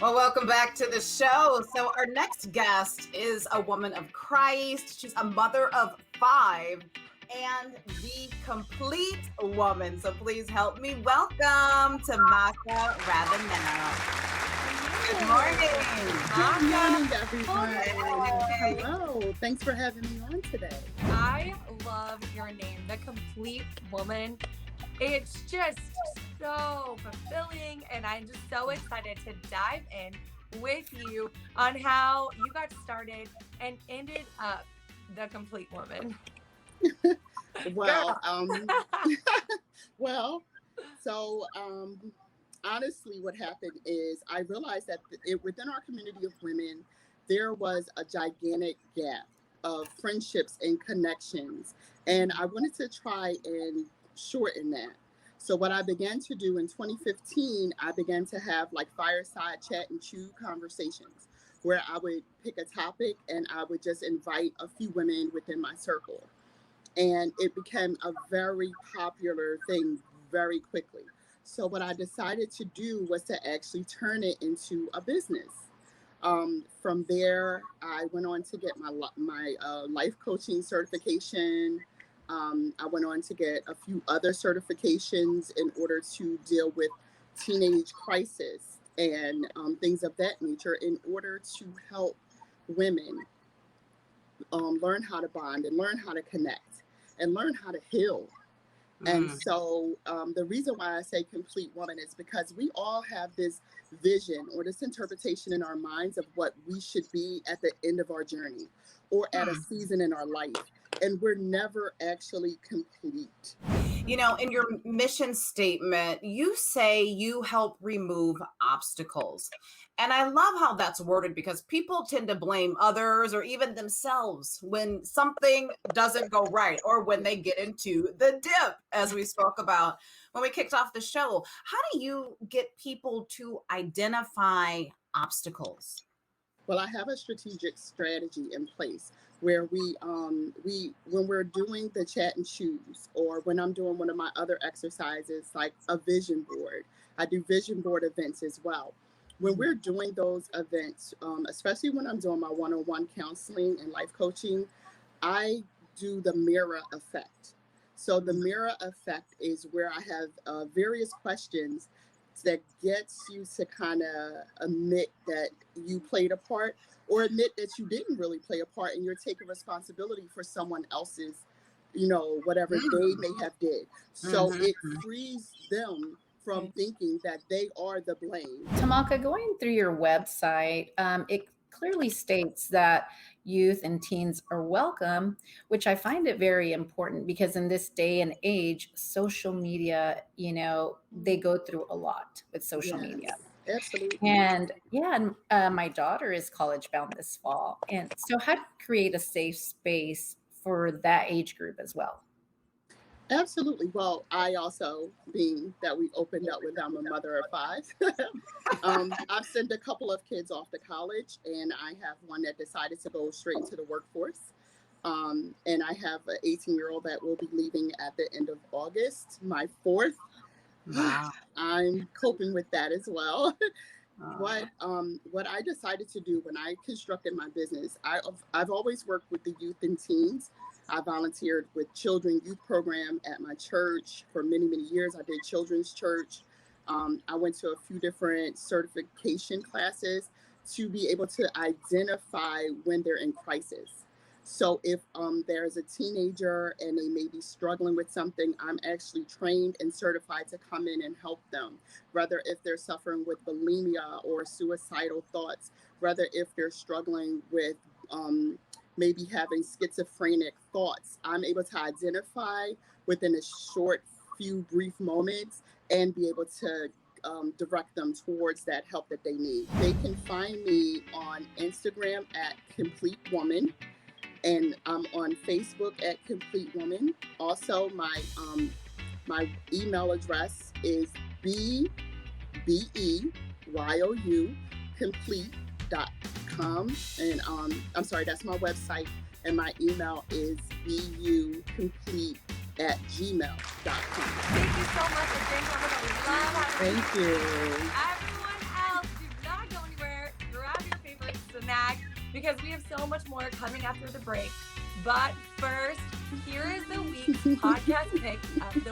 Well, welcome back to the show. So, our next guest is a woman of Christ. She's a mother of five and the complete woman. So, please help me welcome Tomaka Ravenell. Good morning. Good morning, everyone. Hey. Hello. Thanks for having me on today. I love your name, The Complete Woman. It's just so fulfilling, and I'm just so excited to dive in with you on how you got started and ended up the complete woman. Well, well, so honestly, what happened is I realized that within our community of women, there was a gigantic gap of friendships and connections, and I wanted to try and shorten that. So what I began to do in 2015, I began to have like fireside chat and chew conversations where I would pick a topic and I would just invite a few women within my circle. And it became a very popular thing very quickly. So what I decided to do was to actually turn it into a business. From there, I went on to get my life coaching certification. I went on to get a few other certifications in order to deal with teenage crisis and things of that nature in order to help women learn how to bond and learn how to connect and learn how to heal. And so the reason why I say complete woman is because we all have this vision or this interpretation in our minds of what we should be at the end of our journey or at a season in our life. And we're never actually complete. You know, in your mission statement, you say you help remove obstacles. And I love how that's worded because people tend to blame others or even themselves when something doesn't go right or when they get into the dip, as we spoke about when we kicked off the show. How do you get people to identify obstacles? Well, I have a strategic strategy in place where when we're doing the chat and choose, or when I'm doing one of my other exercises like a vision board, I do vision board events as well. When we're doing those events, especially when I'm doing my one-on-one counseling and life coaching, I do the mirror effect. So the mirror effect is where I have various questions that gets you to kind of admit that you played a part or admit that you didn't really play a part and you're taking responsibility for someone else's, whatever they may have did. So it frees them from thinking that they are the blame. Tamaka, going through your website, it clearly states that youth and teens are welcome, which I find it very important because in this day and age, social media, they go through a lot with social media. Absolutely. And my daughter is college bound this fall. And so how to create a safe space for that age group as well? Absolutely. Well, I also, being that we opened up with I'm a mother of five, I've sent a couple of kids off to college, and I have one that decided to go straight into the workforce. And I have an 18-year-old that will be leaving at the end of August, my fourth. Wow. I'm coping with that as well. What I decided to do when I constructed my business, I've always worked with the youth and teens. I volunteered with children youth program at my church for many, many years. I did children's church. I went to a few different certification classes to be able to identify when they're in crisis. So if there's a teenager and they may be struggling with something, I'm actually trained and certified to come in and help them. Whether if they're suffering with bulimia or suicidal thoughts, whether if they're struggling with maybe having schizophrenic thoughts, I'm able to identify within a short few brief moments and be able to direct them towards that help that they need. They can find me on Instagram at Complete Woman, and I'm on Facebook at Complete Woman. Also, my email address is BEYOU complete.com, and I'm sorry, that's my website, and my email is bucomplete@gmail.com. Thank you so much. And thank you. Thank you. Everyone else, do not go anywhere. snack because we have so much more coming after the break. But first, here is the week's podcast pick of the